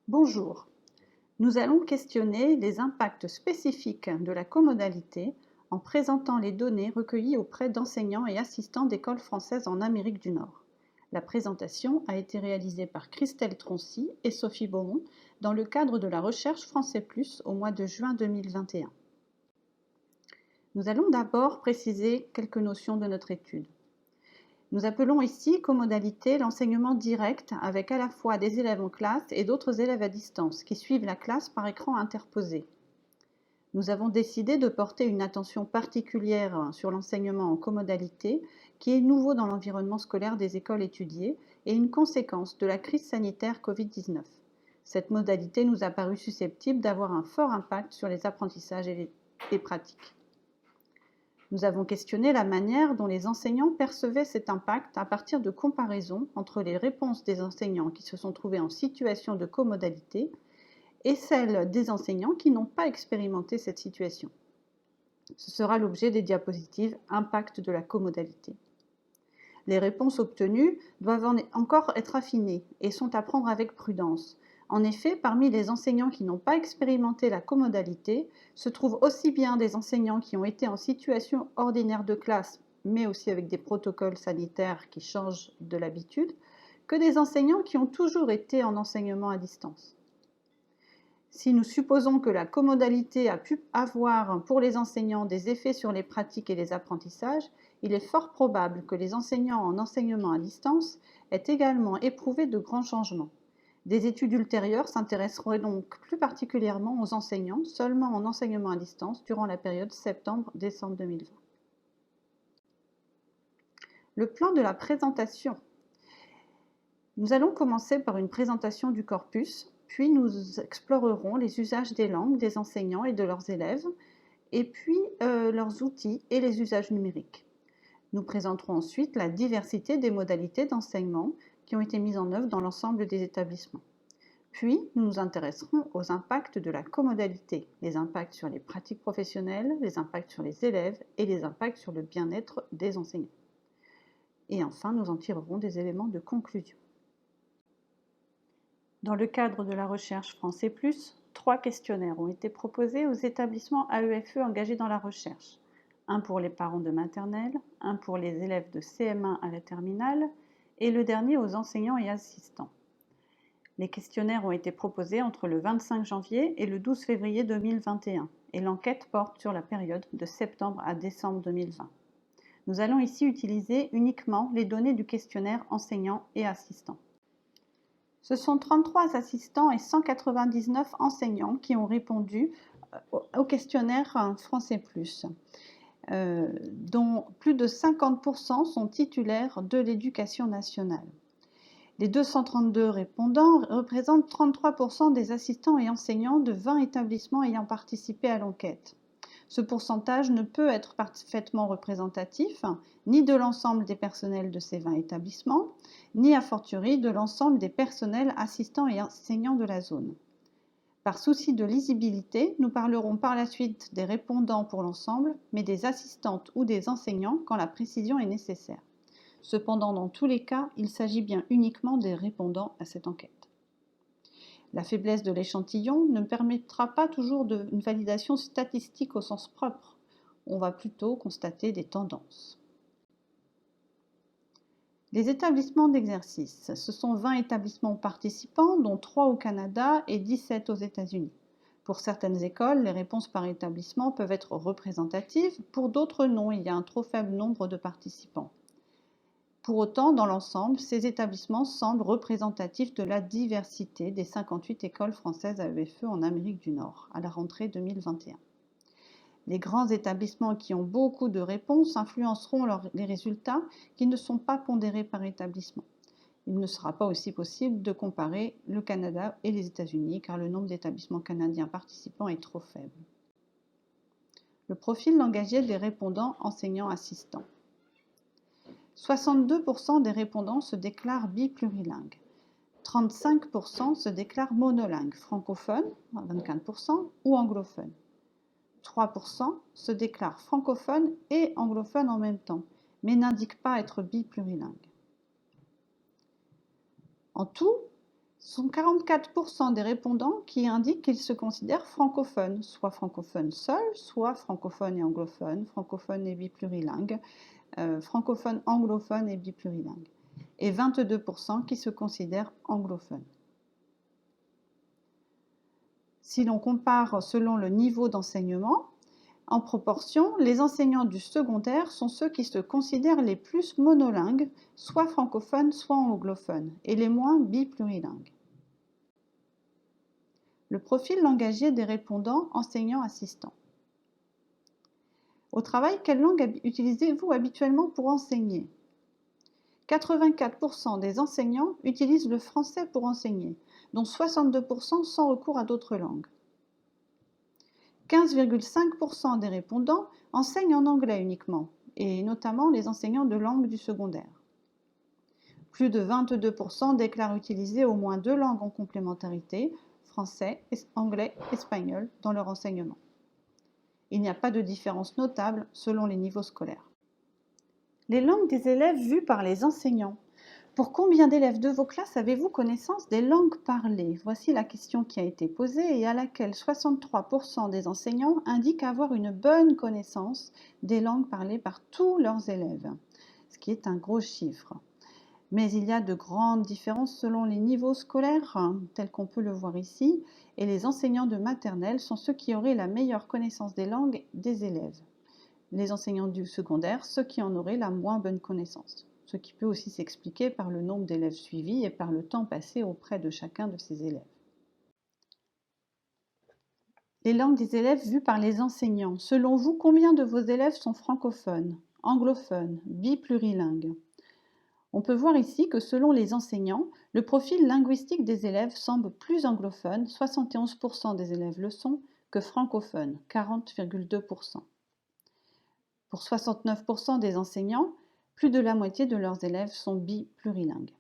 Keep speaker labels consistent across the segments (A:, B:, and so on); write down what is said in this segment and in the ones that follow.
A: Bonjour, nous allons questionner les impacts spécifiques de la comodalité en présentant les données recueillies auprès d'enseignants et assistants d'écoles françaises en Amérique du Nord. La présentation a été réalisée par Christelle Troncy et Sophie Beaumont dans le cadre de la recherche Français Plus au mois de juin 2021. Nous allons d'abord préciser quelques notions de notre étude. Nous appelons ici comodalité l'enseignement direct avec à la fois des élèves en classe et d'autres élèves à distance qui suivent la classe par écran interposé. Nous avons décidé de porter une attention particulière sur l'enseignement en comodalité qui est nouveau dans l'environnement scolaire des écoles étudiées et une conséquence de la crise sanitaire Covid-19. Cette modalité nous a paru susceptible d'avoir un fort impact sur les apprentissages et les pratiques. Nous avons questionné la manière dont les enseignants percevaient cet impact à partir de comparaisons entre les réponses des enseignants qui se sont trouvés en situation de comodalité et celles des enseignants qui n'ont pas expérimenté cette situation. Ce sera l'objet des diapositives « Impact de la comodalité ». Les réponses obtenues doivent encore être affinées et sont à prendre avec prudence. En effet, parmi les enseignants qui n'ont pas expérimenté la comodalité, se trouvent aussi bien des enseignants qui ont été en situation ordinaire de classe, mais aussi avec des protocoles sanitaires qui changent de l'habitude, que des enseignants qui ont toujours été en enseignement à distance. Si nous supposons que la comodalité a pu avoir pour les enseignants des effets sur les pratiques et les apprentissages, il est fort probable que les enseignants en enseignement à distance aient également éprouvé de grands changements. Des études ultérieures s'intéresseraient donc plus particulièrement aux enseignants seulement en enseignement à distance durant la période septembre-décembre 2020. Le plan de la présentation. Nous allons commencer par une présentation du corpus, puis nous explorerons les usages des langues des enseignants et de leurs élèves, et puis leurs outils et les usages numériques. Nous présenterons ensuite la diversité des modalités d'enseignement qui ont été mises en œuvre dans l'ensemble des établissements. Puis, nous nous intéresserons aux impacts de la comodalité, les impacts sur les pratiques professionnelles, les impacts sur les élèves et les impacts sur le bien-être des enseignants. Et enfin, nous en tirerons des éléments de conclusion. Dans le cadre de la recherche Français Plus, 3 questionnaires ont été proposés aux établissements AEFE engagés dans la recherche. Un pour les parents de maternelle, un pour les élèves de CM1 à la terminale et le dernier aux enseignants et assistants. Les questionnaires ont été proposés entre le 25 janvier et le 12 février 2021 et l'enquête porte sur la période de septembre à décembre 2020. Nous allons ici utiliser uniquement les données du questionnaire enseignants et assistants. Ce sont 33 assistants et 199 enseignants qui ont répondu au questionnaire Français Plus, dont plus de 50% sont titulaires de l'éducation nationale. Les 232 répondants représentent 33% des assistants et enseignants de 20 établissements ayant participé à l'enquête. Ce pourcentage ne peut être parfaitement représentatif, ni de l'ensemble des personnels de ces 20 établissements, ni a fortiori de l'ensemble des personnels assistants et enseignants de la zone. Par souci de lisibilité, nous parlerons par la suite des répondants pour l'ensemble, mais des assistantes ou des enseignants quand la précision est nécessaire. Cependant, dans tous les cas, il s'agit bien uniquement des répondants à cette enquête. La faiblesse de l'échantillon ne permettra pas toujours une validation statistique au sens propre. On va plutôt constater des tendances. Les établissements d'exercice. Ce sont 20 établissements participants, dont 3 au Canada et 17 aux États-Unis. Pour certaines écoles, les réponses par établissement peuvent être représentatives, pour d'autres non, il y a un trop faible nombre de participants. Pour autant, dans l'ensemble, ces établissements semblent représentatifs de la diversité des 58 écoles françaises AEFE en Amérique du Nord à la rentrée 2021. Les grands établissements qui ont beaucoup de réponses influenceront les résultats qui ne sont pas pondérés par établissement. Il ne sera pas aussi possible de comparer le Canada et les États-Unis car le nombre d'établissements canadiens participants est trop faible. Le profil langagier des répondants enseignants-assistants. 62% des répondants se déclarent biplurilingues. 35% se déclarent monolingues, francophones, 24%, ou anglophones. 3% se déclarent francophones et anglophones en même temps, mais n'indiquent pas être biplurilingues. En tout, Ce sont 44% des répondants qui indiquent qu'ils se considèrent francophones, soit francophones seuls, soit francophones et anglophones, francophones et biplurilingues, francophones, anglophones et biplurilingues, et 22% qui se considèrent anglophones. Si l'on compare selon le niveau d'enseignement, en proportion, les enseignants du secondaire sont ceux qui se considèrent les plus monolingues, soit francophones, soit anglophones, et les moins biplurilingues. Le profil langagier des répondants enseignants-assistants. Au travail, quelle langue utilisez-vous habituellement pour enseigner? 84% des enseignants utilisent le français pour enseigner, dont 62% sans recours à d'autres langues. 15,5% des répondants enseignent en anglais uniquement, et notamment les enseignants de langue du secondaire. Plus de 22% déclarent utiliser au moins 2 langues en complémentarité, français, anglais, espagnol, dans leur enseignement. Il n'y a pas de différence notable selon les niveaux scolaires. Les langues des élèves vues par les enseignants. Pour combien d'élèves de vos classes avez-vous connaissance des langues parlées? Voici la question qui a été posée et à laquelle 63% des enseignants indiquent avoir une bonne connaissance des langues parlées par tous leurs élèves, ce qui est un gros chiffre. Mais il y a de grandes différences selon les niveaux scolaires, tels qu'on peut le voir ici, et les enseignants de maternelle sont ceux qui auraient la meilleure connaissance des langues des élèves. Les enseignants du secondaire, ceux qui en auraient la moins bonne connaissance, ce qui peut aussi s'expliquer par le nombre d'élèves suivis et par le temps passé auprès de chacun de ces élèves. Les langues des élèves vues par les enseignants. Selon vous, combien de vos élèves sont francophones, anglophones, biplurilingues? On peut voir ici que selon les enseignants, le profil linguistique des élèves semble plus anglophone, 71% des élèves le sont, que francophone, 40,2%. Pour 69% des enseignants, plus de la moitié de leurs élèves sont biplurilingues.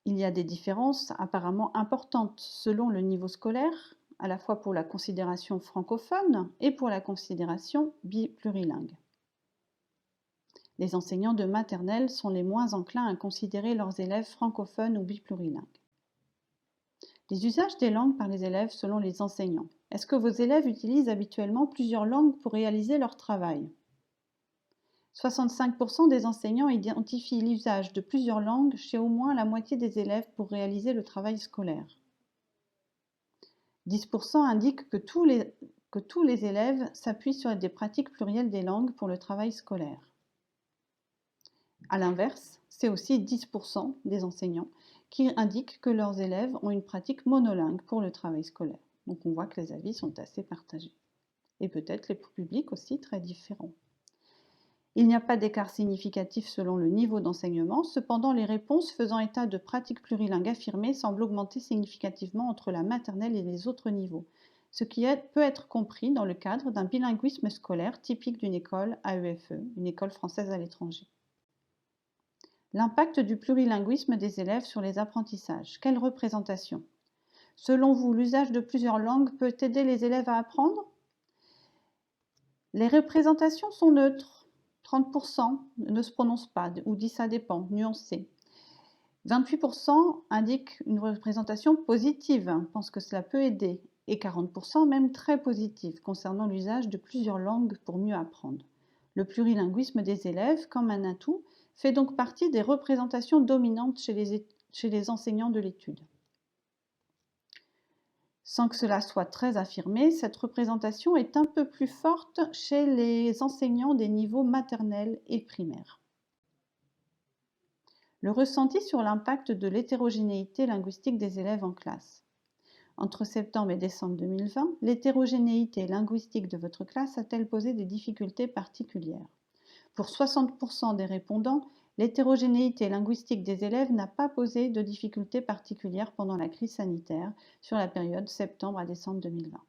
A: Il y a des différences apparemment importantes selon le niveau scolaire, à la fois pour la considération francophone et pour la considération biplurilingue. Les enseignants de maternelle sont les moins enclins à considérer leurs élèves francophones ou biplurilingues. Les usages des langues par les élèves selon les enseignants. Est-ce que vos élèves utilisent habituellement plusieurs langues pour réaliser leur travail? 65% des enseignants identifient l'usage de plusieurs langues chez au moins la moitié des élèves pour réaliser le travail scolaire. 10% indiquent que tous les élèves s'appuient sur des pratiques plurielles des langues pour le travail scolaire. A l'inverse, c'est aussi 10% des enseignants qui indiquent que leurs élèves ont une pratique monolingue pour le travail scolaire. Donc on voit que les avis sont assez partagés. Et peut-être les publics aussi très différents. Il n'y a pas d'écart significatif selon le niveau d'enseignement, cependant les réponses faisant état de pratiques plurilingues affirmées semblent augmenter significativement entre la maternelle et les autres niveaux, ce qui peut être compris dans le cadre d'un bilinguisme scolaire typique d'une école AEFE, une école française à l'étranger. L'impact du plurilinguisme des élèves sur les apprentissages. Quelle représentation? Selon vous, l'usage de plusieurs langues peut aider les élèves à apprendre? Les représentations sont neutres. 30% ne se prononcent pas ou disent ça dépend, nuancé. 28% indiquent une représentation positive, pensent que cela peut aider, et 40% même très positive concernant l'usage de plusieurs langues pour mieux apprendre. Le plurilinguisme des élèves, comme un atout, fait donc partie des représentations dominantes chez les enseignants de l'étude. Sans que cela soit très affirmé, cette représentation est un peu plus forte chez les enseignants des niveaux maternels et primaires. Le ressenti sur l'impact de l'hétérogénéité linguistique des élèves en classe. Entre septembre et décembre 2020, l'hétérogénéité linguistique de votre classe a-t-elle posé des difficultés particulières? Pour 60% des répondants, l'hétérogénéité linguistique des élèves n'a pas posé de difficultés particulières pendant la crise sanitaire sur la période septembre à décembre 2020.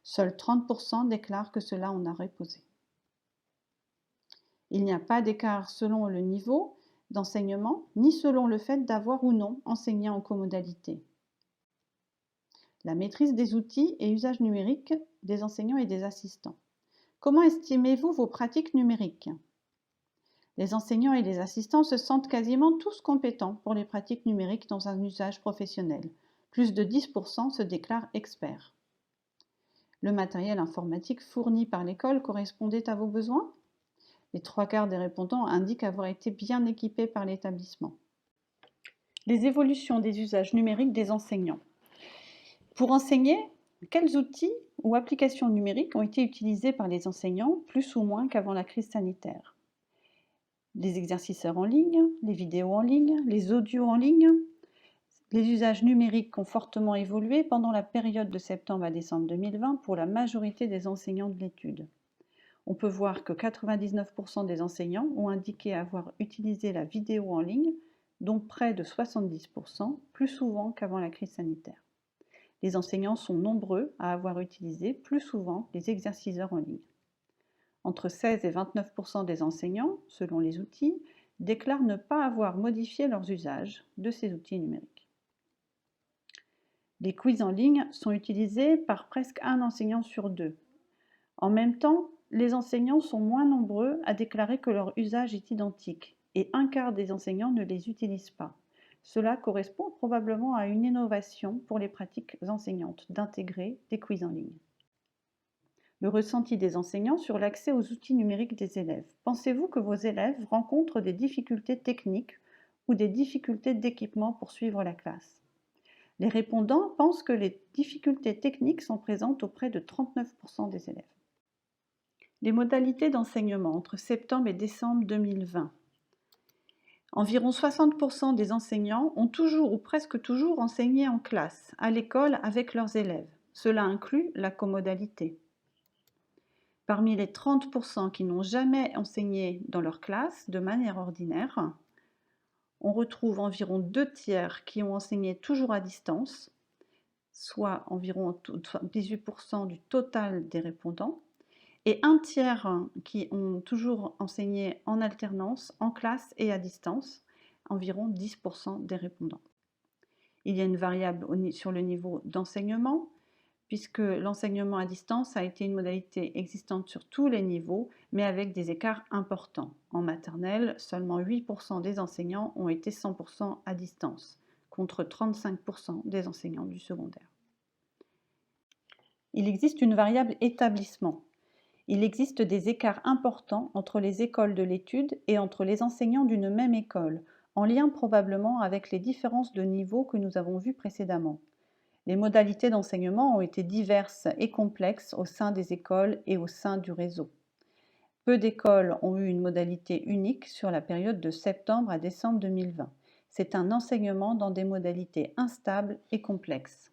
A: Seuls 30% déclarent que cela en aurait posé. Il n'y a pas d'écart selon le niveau d'enseignement, ni selon le fait d'avoir ou non enseigné en comodalité. La maîtrise des outils et usages numériques des enseignants et des assistants. Comment estimez-vous vos pratiques numériques? Les enseignants et les assistants se sentent quasiment tous compétents pour les pratiques numériques dans un usage professionnel. Plus de 10% se déclarent experts. Le matériel informatique fourni par l'école correspondait à vos besoins? Les 3/4 des répondants indiquent avoir été bien équipés par l'établissement. Les évolutions des usages numériques des enseignants. Pour enseigner, quels outils ou applications numériques ont été utilisés par les enseignants plus ou moins qu'avant la crise sanitaire? Les exerciceurs en ligne, les vidéos en ligne, les audios en ligne. Les usages numériques ont fortement évolué pendant la période de septembre à décembre 2020 pour la majorité des enseignants de l'étude. On peut voir que 99% des enseignants ont indiqué avoir utilisé la vidéo en ligne, dont près de 70% plus souvent qu'avant la crise sanitaire. Les enseignants sont nombreux à avoir utilisé plus souvent les exerciceurs en ligne. Entre 16 et 29% des enseignants, selon les outils, déclarent ne pas avoir modifié leurs usages de ces outils numériques. Les quiz en ligne sont utilisés par presque un enseignant sur deux. En même temps, les enseignants sont moins nombreux à déclarer que leur usage est identique et 1/4 des enseignants ne les utilisent pas. Cela correspond probablement à une innovation pour les pratiques enseignantes d'intégrer des quiz en ligne. Le ressenti des enseignants sur l'accès aux outils numériques des élèves. Pensez-vous que vos élèves rencontrent des difficultés techniques ou des difficultés d'équipement pour suivre la classe? Les répondants pensent que les difficultés techniques sont présentes auprès de 39% des élèves. Les modalités d'enseignement entre septembre et décembre 2020. Environ 60% des enseignants ont toujours ou presque toujours enseigné en classe, à l'école avec leurs élèves. Cela inclut la comodalité. Parmi les 30% qui n'ont jamais enseigné dans leur classe de manière ordinaire, on retrouve environ 2/3 qui ont enseigné toujours à distance, soit environ 18% du total des répondants, et 1/3 qui ont toujours enseigné en alternance, en classe et à distance, environ 10% des répondants. Il y a une variable sur le niveau d'enseignement, puisque l'enseignement à distance a été une modalité existante sur tous les niveaux, mais avec des écarts importants. En maternelle, seulement 8% des enseignants ont été 100% à distance, contre 35% des enseignants du secondaire. Il existe une variable établissement. Il existe des écarts importants entre les écoles de l'étude et entre les enseignants d'une même école, en lien probablement avec les différences de niveau que nous avons vues précédemment. Les modalités d'enseignement ont été diverses et complexes au sein des écoles et au sein du réseau. Peu d'écoles ont eu une modalité unique sur la période de septembre à décembre 2020. C'est un enseignement dans des modalités instables et complexes.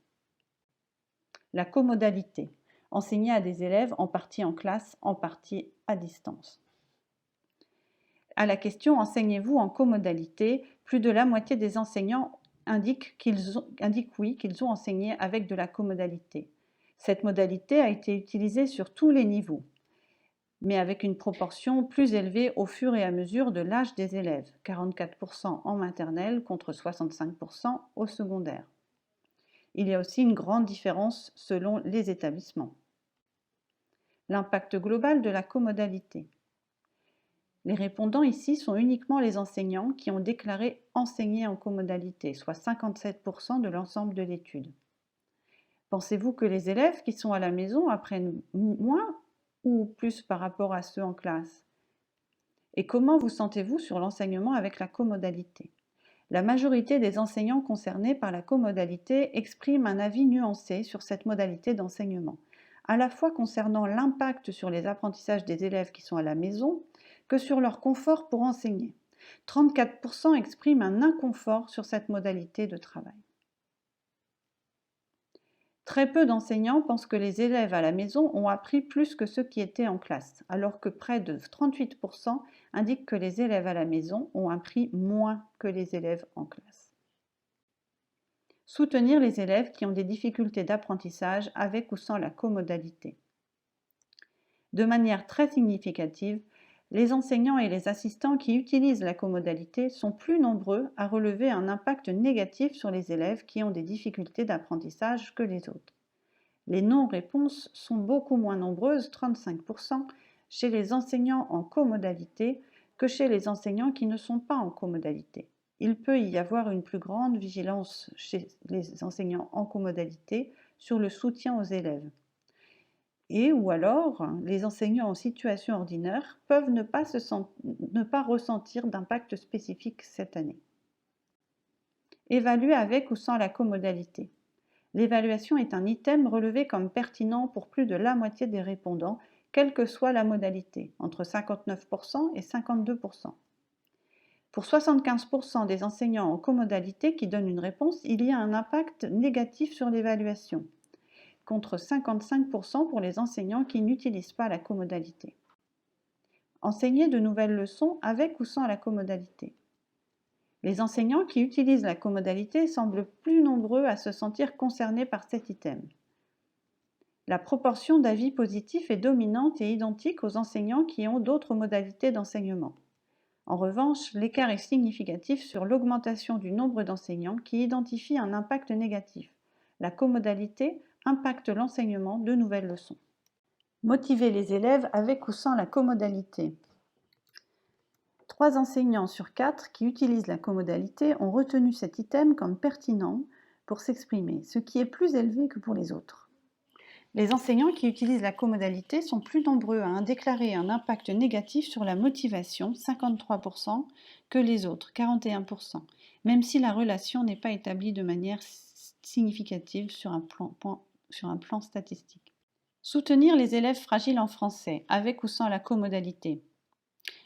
A: La comodalité. Enseigner à des élèves en partie en classe, en partie à distance. À la question « Enseignez-vous en comodalité ?», plus de la moitié des enseignants indiquent oui, qu'ils ont enseigné avec de la comodalité. Cette modalité a été utilisée sur tous les niveaux, mais avec une proportion plus élevée au fur et à mesure de l'âge des élèves, 44% en maternelle contre 65% au secondaire. Il y a aussi une grande différence selon les établissements. L'impact global de la comodalité. Les répondants ici sont uniquement les enseignants qui ont déclaré enseigner en comodalité, soit 57% de l'ensemble de l'étude. Pensez-vous que les élèves qui sont à la maison apprennent moins ou plus par rapport à ceux en classe? Et comment vous sentez-vous sur l'enseignement avec la comodalité? La majorité des enseignants concernés par la comodalité expriment un avis nuancé sur cette modalité d'enseignement, à la fois concernant l'impact sur les apprentissages des élèves qui sont à la maison, que sur leur confort pour enseigner. 34% expriment un inconfort sur cette modalité de travail. Très peu d'enseignants pensent que les élèves à la maison ont appris plus que ceux qui étaient en classe, alors que près de 38% indiquent que les élèves à la maison ont appris moins que les élèves en classe. Soutenir les élèves qui ont des difficultés d'apprentissage avec ou sans la comodalité. De manière très significative, les enseignants et les assistants qui utilisent la comodalité sont plus nombreux à relever un impact négatif sur les élèves qui ont des difficultés d'apprentissage que les autres. Les non-réponses sont beaucoup moins nombreuses, 35%, chez les enseignants en comodalité que chez les enseignants qui ne sont pas en comodalité. Il peut y avoir une plus grande vigilance chez les enseignants en comodalité sur le soutien aux élèves. Et ou alors, les enseignants en situation ordinaire peuvent ne pas ressentir d'impact spécifique cette année. Évaluer avec ou sans la comodalité. L'évaluation est un item relevé comme pertinent pour plus de la moitié des répondants, quelle que soit la modalité, entre 59% et 52%. Pour 75% des enseignants en comodalité qui donnent une réponse, il y a un impact négatif sur l'évaluation, contre 55% pour les enseignants qui n'utilisent pas la comodalité. Enseigner de nouvelles leçons avec ou sans la comodalité. Les enseignants qui utilisent la comodalité semblent plus nombreux à se sentir concernés par cet item. La proportion d'avis positifs est dominante et identique aux enseignants qui ont d'autres modalités d'enseignement. En revanche, l'écart est significatif sur l'augmentation du nombre d'enseignants qui identifient un impact négatif. La comodalité impacte l'enseignement de nouvelles leçons. Motiver les élèves avec ou sans la comodalité. 3 enseignants sur 4 qui utilisent la comodalité ont retenu cet item comme pertinent pour s'exprimer, ce qui est plus élevé que pour les autres. Les enseignants qui utilisent la comodalité sont plus nombreux à déclarer un impact négatif sur la motivation, 53%, que les autres, 41%, même si la relation n'est pas établie de manière significative sur un plan statistique. Soutenir les élèves fragiles en français, avec ou sans la comodalité.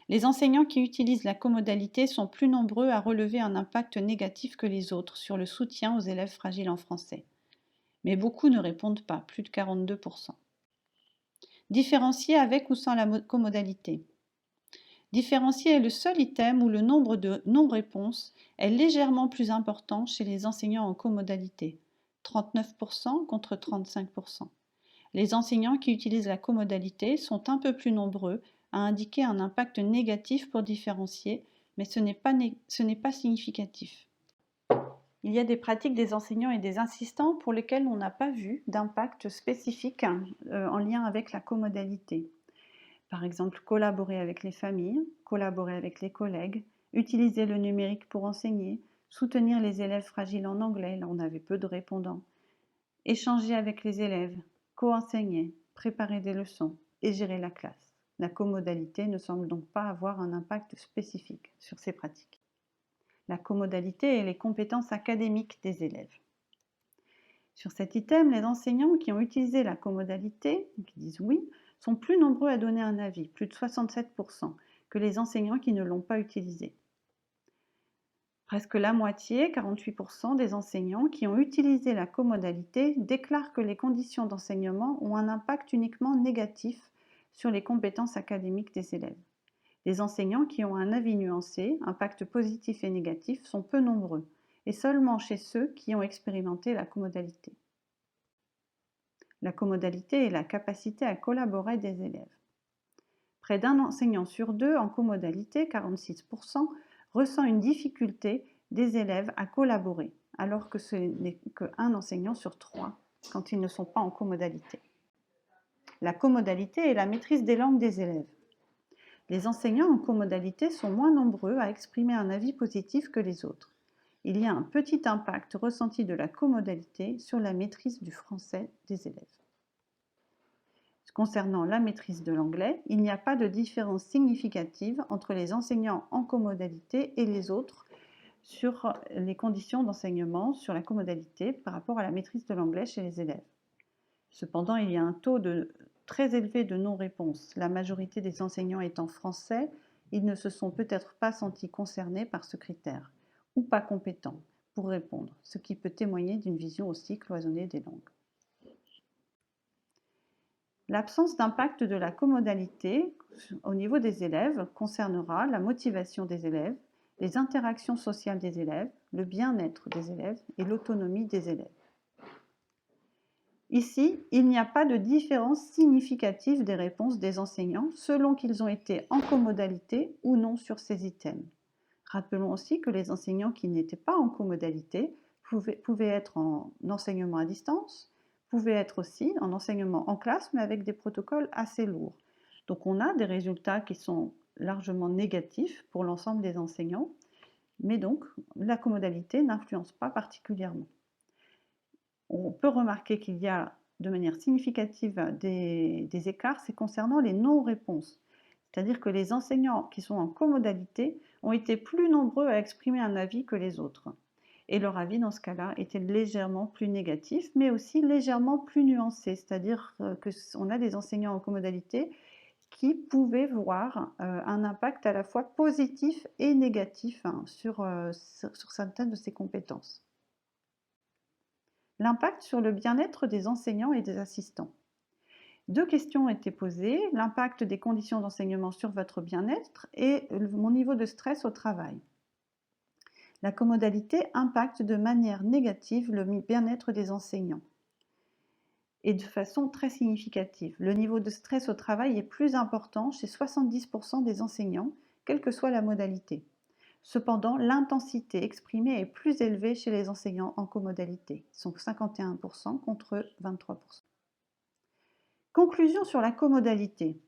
A: Les enseignants qui utilisent la comodalité sont plus nombreux à relever un impact négatif que les autres sur le soutien aux élèves fragiles en français. Mais beaucoup ne répondent pas, plus de 42%. Différencier avec ou sans la comodalité. Différencier est le seul item où le nombre de non-réponses est légèrement plus important chez les enseignants en comodalité, 39% contre 35%. Les enseignants qui utilisent la comodalité sont un peu plus nombreux à indiquer un impact négatif pour différencier, mais ce n'est pas significatif. Il y a des pratiques des enseignants et des assistants pour lesquelles on n'a pas vu d'impact spécifique en lien avec la comodalité. Par exemple, collaborer avec les familles, collaborer avec les collègues, utiliser le numérique pour enseigner, soutenir les élèves fragiles en anglais, là on avait peu de répondants, échanger avec les élèves, co-enseigner, préparer des leçons et gérer la classe. La comodalité ne semble donc pas avoir un impact spécifique sur ces pratiques. La comodalité et les compétences académiques des élèves. Sur cet item, les enseignants qui ont utilisé la comodalité, qui disent oui, sont plus nombreux à donner un avis, plus de 67%, que les enseignants qui ne l'ont pas utilisé. Presque la moitié, 48% des enseignants qui ont utilisé la comodalité déclarent que les conditions d'enseignement ont un impact uniquement négatif sur les compétences académiques des élèves. Les enseignants qui ont un avis nuancé, impact positif et négatif, sont peu nombreux, et seulement chez ceux qui ont expérimenté la comodalité. La comodalité est la capacité à collaborer des élèves. Près d'un enseignant sur 2 en comodalité, 46%, ressent une difficulté des élèves à collaborer, alors que ce n'est qu'un enseignant sur 3 quand ils ne sont pas en comodalité. La comodalité est la maîtrise des langues des élèves. Les enseignants en comodalité sont moins nombreux à exprimer un avis positif que les autres. Il y a un petit impact ressenti de la comodalité sur la maîtrise du français des élèves. Concernant la maîtrise de l'anglais, il n'y a pas de différence significative entre les enseignants en comodalité et les autres sur les conditions d'enseignement sur la comodalité par rapport à la maîtrise de l'anglais chez les élèves. Cependant, il y a un taux très élevé de non-réponse. La majorité des enseignants étant français, ils ne se sont peut-être pas sentis concernés par ce critère ou pas compétents pour répondre, ce qui peut témoigner d'une vision aussi cloisonnée des langues. L'absence d'impact de la comodalité au niveau des élèves concernera la motivation des élèves, les interactions sociales des élèves, le bien-être des élèves et l'autonomie des élèves. Ici, il n'y a pas de différence significative des réponses des enseignants selon qu'ils ont été en comodalité ou non sur ces items. Rappelons aussi que les enseignants qui n'étaient pas en comodalité pouvaient être en enseignement à distance, pouvaient être aussi en enseignement en classe, mais avec des protocoles assez lourds. Donc on a des résultats qui sont largement négatif pour l'ensemble des enseignants, mais donc la comodalité n'influence pas particulièrement. On peut remarquer qu'il y a de manière significative des écarts, c'est concernant les non-réponses. C'est-à-dire que les enseignants qui sont en comodalité ont été plus nombreux à exprimer un avis que les autres. Et leur avis, dans ce cas-là, était légèrement plus négatif, mais aussi légèrement plus nuancé. C'est-à-dire qu'on a des enseignants en comodalité qui pouvaient voir un impact à la fois positif et négatif sur certaines de ces compétences. L'impact sur le bien-être des enseignants et des assistants. 2 questions ont été posées, l'impact des conditions d'enseignement sur votre bien-être et mon niveau de stress au travail. La comodalité impacte de manière négative le bien-être des enseignants et de façon très significative. Le niveau de stress au travail est plus important chez 70% des enseignants, quelle que soit la modalité. Cependant, l'intensité exprimée est plus élevée chez les enseignants en comodalité, sont 51% contre 23%. Conclusion sur la comodalité.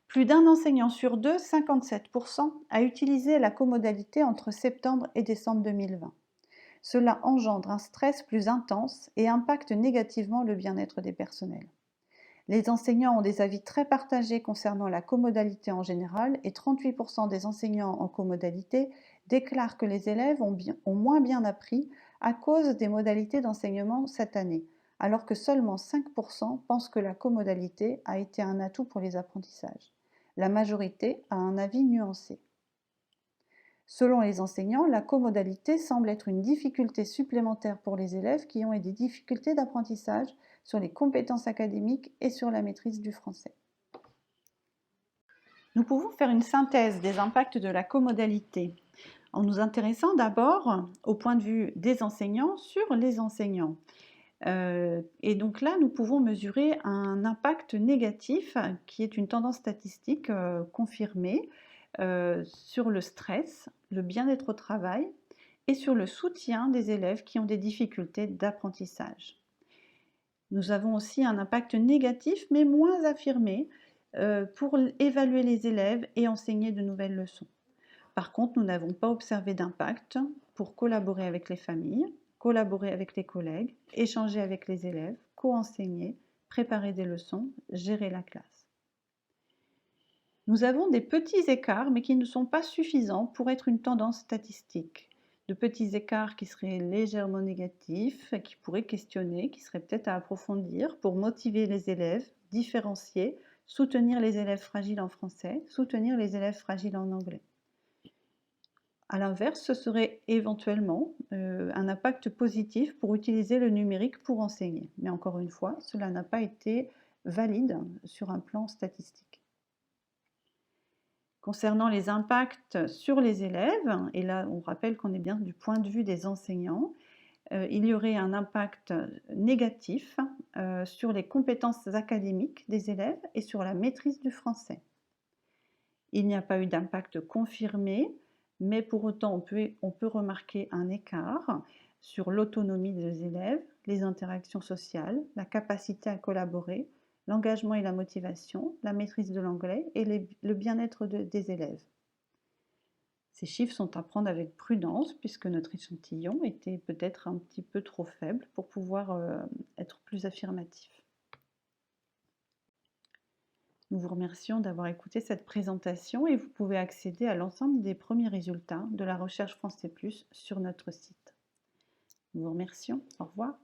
A: Plus d'un enseignant sur deux, 57%, a utilisé la comodalité entre septembre et décembre 2020. Cela engendre un stress plus intense et impacte négativement le bien-être des personnels. Les enseignants ont des avis très partagés concernant la comodalité en général et 38% des enseignants en comodalité déclarent que les élèves ont moins bien appris à cause des modalités d'enseignement cette année, alors que seulement 5% pensent que la comodalité a été un atout pour les apprentissages. La majorité a un avis nuancé. Selon les enseignants, la comodalité semble être une difficulté supplémentaire pour les élèves qui ont des difficultés d'apprentissage sur les compétences académiques et sur la maîtrise du français. Nous pouvons faire une synthèse des impacts de la comodalité en nous intéressant d'abord au point de vue des enseignants sur les enseignants. Et donc là, nous pouvons mesurer un impact négatif qui est une tendance statistique confirmée sur le stress, le bien-être au travail et sur le soutien des élèves qui ont des difficultés d'apprentissage. Nous avons aussi un impact négatif, mais moins affirmé, pour évaluer les élèves et enseigner de nouvelles leçons. Par contre, nous n'avons pas observé d'impact pour collaborer avec les familles, collaborer avec les collègues, échanger avec les élèves, co-enseigner, préparer des leçons, gérer la classe. Nous avons des petits écarts, mais qui ne sont pas suffisants pour être une tendance statistique. De petits écarts qui seraient légèrement négatifs, qui pourraient questionner, qui seraient peut-être à approfondir pour motiver les élèves, différencier, soutenir les élèves fragiles en français, soutenir les élèves fragiles en anglais. À l'inverse, ce serait éventuellement un impact positif pour utiliser le numérique pour enseigner. Mais encore une fois, cela n'a pas été valide sur un plan statistique. Concernant les impacts sur les élèves, et là on rappelle qu'on est bien du point de vue des enseignants, il y aurait un impact négatif sur les compétences académiques des élèves et sur la maîtrise du français. Il n'y a pas eu d'impact confirmé, mais pour autant on peut remarquer un écart sur l'autonomie des élèves, les interactions sociales, la capacité à collaborer, l'engagement et la motivation, la maîtrise de l'anglais et le bien-être des élèves. Ces chiffres sont à prendre avec prudence puisque notre échantillon était peut-être un petit peu trop faible pour pouvoir être plus affirmatif. Nous vous remercions d'avoir écouté cette présentation et vous pouvez accéder à l'ensemble des premiers résultats de la recherche Français Plus sur notre site. Nous vous remercions. Au revoir.